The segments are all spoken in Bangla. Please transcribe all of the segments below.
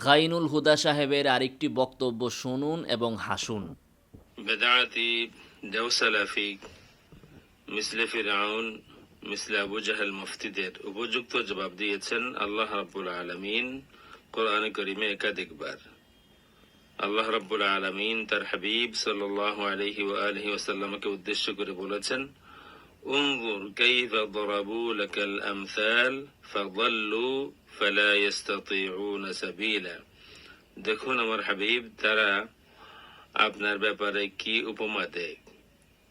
গাইনুল হুদা সাহেবের আরেকটি বক্তব্য শুনুন এবং হাসুন। বেদাতি দেওসালাফি মিসলে ফিরাউন মিসলে আবু জাহেল মুফতিদের উপযুক্ত জবাব দিয়েছেন আল্লাহ রাব্বুল আলামিন কোরআনে কারীমে একাধিকবার। আল্লাহ রাব্বুল আলামিন তার হাবিব সাল্লাল্লাহু আলাইহি ওয়া আলিহি ওয়াসাল্লামকে উদ্দেশ্য করে বলেছেন, উনজুর কাইফা দরাবু লাকাল আমসাল ফাদাল্লু ফালা ইস্তাতিউনা সাবিলা। দেখুন আমার হাবিব, তারা আপনার ব্যাপারে কি উপমা দেয়।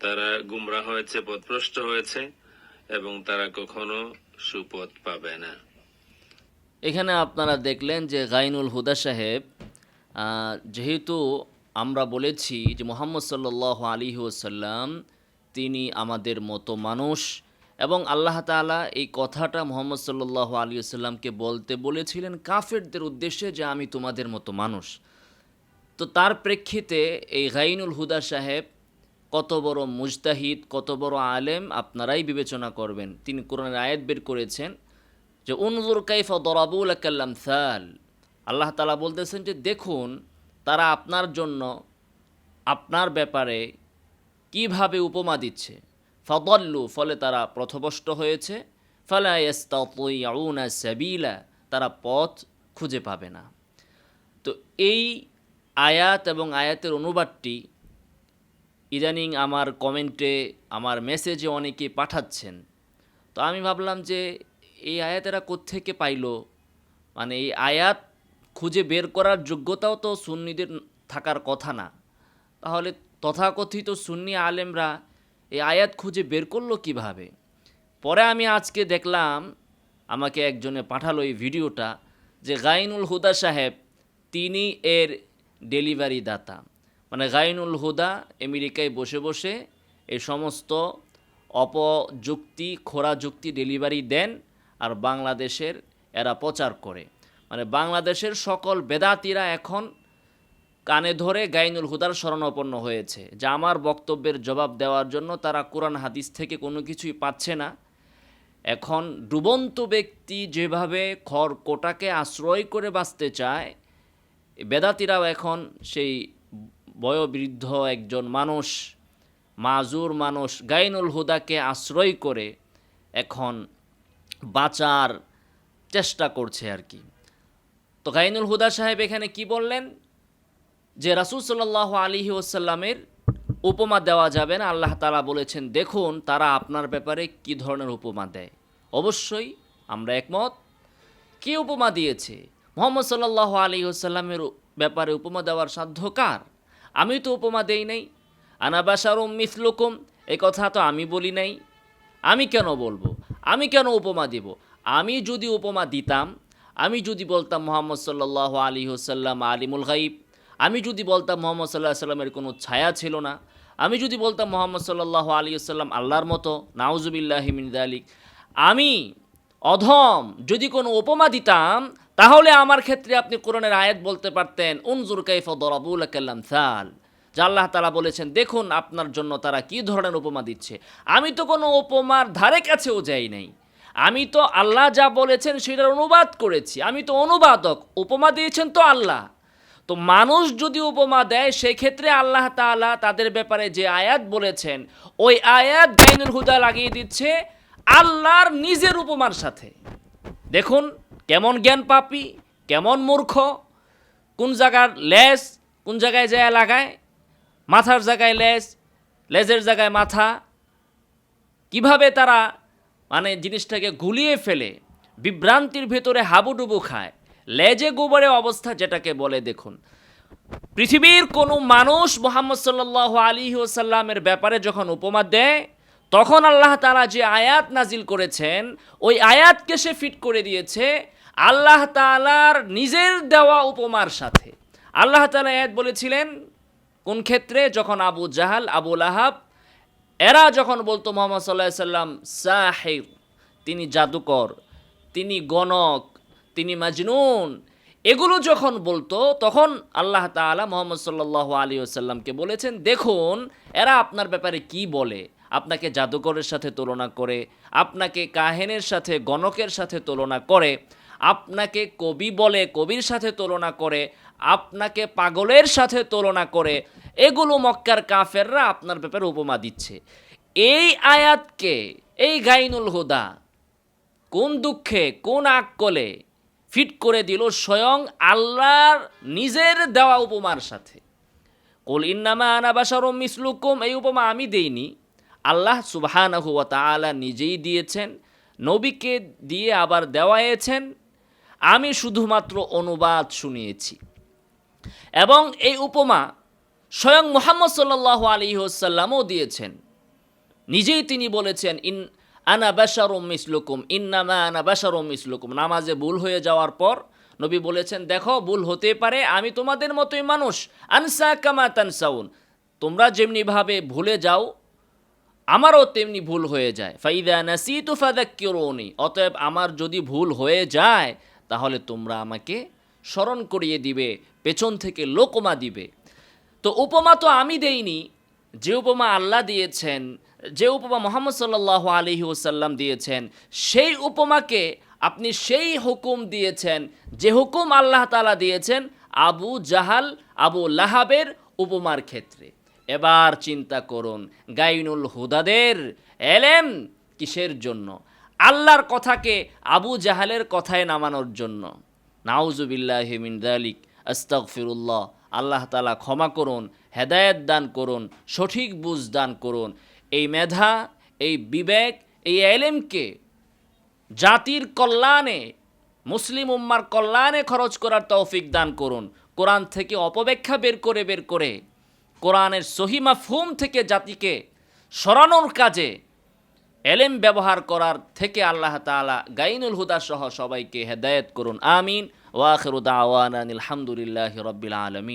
তারা গুমরাহ হয়েছে, পথভ্রষ্ট হয়েছে এবং তারা কখনো সুপথ পাবে না। এখানে আপনারা দেখলেন যে গাইনুল হুদা সাহেব, যেহেতু আমরা বলেছি যে মুহাম্মদ সাল্লাল্লাহু আলাইহি ওয়াসাল্লাম তিনি আমাদের মতো মানুষ এবং আল্লাহ তাআলা এই কথাটা মুহাম্মদ সাল্লাল্লাহু আলাইহি ওয়াসাল্লামকে বলতে বলেছিলেন কাফেরদের উদ্দেশ্যে যে আমি তোমাদের মতো মানুষ। তো তার প্রেক্ষিতে এই গাইনুল হুদা সাহেব কত বড় মুজতাহিদ, কত বড় আলেম আপনারাই বিবেচনা করবেন। তিনি কোরআনের আয়াত বের করেছেন যে উনজুর কাইফা দরাবু লাকাল আমসাল। আল্লাহ তাআলা বলতেছেন যে দেখুন তারা আপনার জন্য, আপনার ব্যাপারে কিভাবে উপমা দিচ্ছে। ফাদাল্লু, ফলে তারা পথভ্রষ্ট হয়েছে। ফালা ইস্তাতিউনা সাবিলা, তারা পথ খুঁজে পাবে না। তো এই আয়াত এবং আয়াতের অনুবাদটি ইদানিং আমার কমেন্টে, আমার মেসেজে অনেকে পাঠাচ্ছেন। তো আমি ভাবলাম যে এই আয়াতেরা কোত্থেকে পাইলো, মানে এই আয়াত খুঁজে বের করার যোগ্যতাও তো সুন্নিদের থাকার কথা না, তাহলে তথাকথিত সুন্নি আলেমরা এই আয়াত খুঁজে বের করলো কিভাবে? পরে আমি আজকে দেখলাম, আমাকে একজনে পাঠালো এই ভিডিওটা, যে গাইনুল হুদা সাহেব তিনি এর ডেলিভারি দাতা। মানে গাইনুল হুদা আমেরিকায় বসে বসে এই সমস্ত অপযুক্তি, খোরা যুক্তি ডেলিভারি দেন আর বাংলাদেশের এরা প্রচার করে। মানে বাংলাদেশের সকল বেদাতিরা এখন কানে ধরে গাইনুল হুদার শরণাপন্ন হয়েছে, যা আমার বক্তব্যের জবাব দেওয়ার জন্য তারা কোরআন হাদিস থেকে কোনো কিছুই পাচ্ছে না। এখন ডুবন্ত ব্যক্তি যেভাবে খড়কোটাকে আশ্রয় করে বাঁচতে চায়, বেদাতিরাও এখন সেই বয়োবৃদ্ধ একজন মানুষ, মাজুর মানুষ গাইনুল হুদাকে আশ্রয় করে এখন বাঁচার চেষ্টা করছে আর কি। তো গাইনুল হুদা সাহেব এখানে কি বললেন যে রাসূল সাল্লাল্লাহু আলাইহি ওয়াসাল্লামের উপমা দেওয়া যাবে না। আল্লাহ তাআলা বলেছেন দেখুন তারা আপনার ব্যাপারে কি ধরনের উপমা দেয়। অবশ্যই আমরা একমত। কি উপমা দিয়েছে? মুহাম্মদ সাল্লাল্লাহু আলাইহি ওয়াসাল্লামের ব্যাপারে উপমা দেওয়ার সাধ্য কার? আমি তো উপমা দেই নাই। আনা বাশারুম মিসলুকুম, এই কথা তো আমি বলি নাই। আমি কেন বলবো? আমি কেন উপমা দিব? আমি যদি উপমা দিতাম, আমি যদি বলতাম মুহাম্মদ সাল্লাল্লাহু আলাইহি ওয়াসাল্লাম আলিমুল গাইব, আমি যদি বলতাম মুহাম্মদ সাল্লাল্লাহু আলাইহি ওয়াসাল্লামের কোনো ছায়া ছিল না, আমি যদি বলতাম মুহাম্মদ সাল্লাল্লাহু আলাইহি ওয়াসাল্লাম আল্লাহর মতো, নাউজুবিল্লাহি মিন যালিক, আমি অধম যদি কোনো উপমা দিতাম, তাহলে আমার ক্ষেত্রে আপনি কোরআনের আয়াত বলতে পারতেন উনজুর কাইফা দরাবু লাকাল আমসাল, যে আল্লাহ তাআলা বলেছেন দেখুন আপনার জন্য তারা কি ধরনের উপমা দিচ্ছে। আমি তো কোনো উপমার ধারে কাছেও যাই নাই। আমি তো আল্লাহ যা বলেছেন সেটার অনুবাদ করেছি। আমি তো অনুবাদক, উপমা দিয়েছেন তো আল্লাহ। তো মানুষ যদি উপমা দেয়, সেক্ষেত্রে আল্লাহ তাআলা তাদের ব্যাপারে যে আয়াত বলেছেন ওই আয়াত গাইনুল হুদা লাগিয়ে দিচ্ছে আল্লাহর নিজের উপমার সাথে। দেখুন কেমন জ্ঞান পাপী, কেমন মূর্খ, কোন জায়গার লেজ কোন জায়গায় যায় লাগায়, মাথার জায়গায় লেজ, লেজের জায়গায় মাথা, কিভাবে তারা মানে জিনিসটাকে গুলিয়ে ফেলে, বিভ্রান্তির ভেতরে হাবুডুবু খায়, লেজে গোবরে অবস্থা যেটাকে বলে। দেখুন পৃথিবীর কোনো মানুষ মুহাম্মদ সাল্লাল্লাহু আলাইহি ওয়াসাল্লামের ব্যাপারে যখন উপমা দেয়, তখন আল্লাহ তাআলা যে আয়াত নাজিল করেছেন ওই আয়াতকে সে ফিট করে দিয়েছে আল্লাহ তাআলার নিজের দেওয়া উপমার সাথে। আল্লাহ তাআলা আয়াত বলেছিলেন কোন ক্ষেত্রে? যখন আবু জাহাল, আবু লাহাব এরা যখন বলতো মুহাম্মদ সাল্লাল্লাহু আলাইহি ওয়াসাল্লাম সাহির, তিনি জাদুকর, তিনি গণক, তিনি মাজনুন, এগুলো যখন বলতো, তখন আল্লাহ তাআলা মুহাম্মদ সাল্লাল্লাহু আলাইহি ওয়াসাল্লামকে বলেছেন দেখুন এরা আপনার ব্যাপারে কি বলে, আপনাকে জাদুকরের সাথে তুলনা করে, আপনাকে কাহেনের সাথে, গণকের সাথে তুলনা করে। আপনাকে কবি বলে, কবির সাথে তুলনা করে, আপনাকে পাগলের সাথে তুলনা করে, এগুলো মক্কার কাফেররা আপনার ব্যাপারে উপমা দিচ্ছে। এই আয়াতকে এই গাইনুল হুদা কোন দুঃখে কোন আকলে ফিট করে দিল স্বয়ং আল্লাহর নিজের দেওয়া উপমার সাথে। কুল ইন্নামা আনা বাশারুম মিসলুকুম, এই উপমা আমি দেইনি, আল্লাহ সুবহানাহু ওয়া তাআলা নিজেই দিয়েছেন, নবীকে দিয়ে আবার দেওয়াইয়েছেন, আমি শুধুমাত্র অনুবাদ শুনিয়েছি। এবং এই উপমা স্বয়ং মুহাম্মদ সাল্লাল্লাহু আলাইহি ওয়াসাল্লামও দিয়েছেন, নিজেই তিনি বলেছেন আনা বাশারুম মিসলুকুম, ইন্নামা আনা বাশারুম মিসলুকুম। নামাজে ভুল হয়ে যাওয়ার পর নবী বলেছেন, দেখো ভুল হতে পারে, আমি তোমাদের মতোই মানুষ, আনসা কামা তানসাউন, তোমরা যেমনিভাবে ভুলে যাও আমারও তেমনি ভুল হয়ে যায়। ফাইদা নাসিতু ফাযাক্কিরুনি, অতএব আমার যদি ভুল হয়ে যায় তাহলে তোমরা আমাকে স্মরণ করিয়ে দিবে, পেছন থেকে লোকমা দিবে। তো উপমা তো আমি দেইনি, যে উপমা আল্লাহ দিয়েছেন, যে উপমা মুহাম্মদ সাল্লাল্লাহু আলাইহি ওয়াসাল্লাম দিয়েছেন, সেই উপমাকে আপনি সেই হুকুম দিয়েছেন যে হুকুম আল্লাহ তাআলা দিয়েছেন আবু জাহাল, আবু লাহাবের উপমার ক্ষেত্রে। এবার চিন্তা করুন, গাইনুল হুদাদের এলেম কিসের জন্য? আল্লাহর কথাকে আবু জাহালের কথায় নামানোর জন্য। নাউজুবিল্লাহি মিন যালিক, আস্তাগফিরুল্লাহ। আল্লাহ তাআলা ক্ষমা করুন, হেদায়েত দান করুন, সঠিক বুঝ দান করুন। এই মেধা, এই বিবেক, এই এলেমকে জাতির কল্যাণে, মুসলিম উম্মার কল্যাণে খরচ করার তৌফিক দান করুন। কোরআন থেকে অপব্যাখ্যা বের করে কোরআনের সহি মাফহুম থেকে জাতিকে সরানোর কাজে এলেম ব্যবহার করার থেকে আল্লাহ তাআলা গাইনুল হুদা সহ সবাইকে হেদায়েত করুন। আমিন। ওয়া আখিরু দাওয়ানা আলহামদুলিল্লাহি রাব্বিল আলামিন।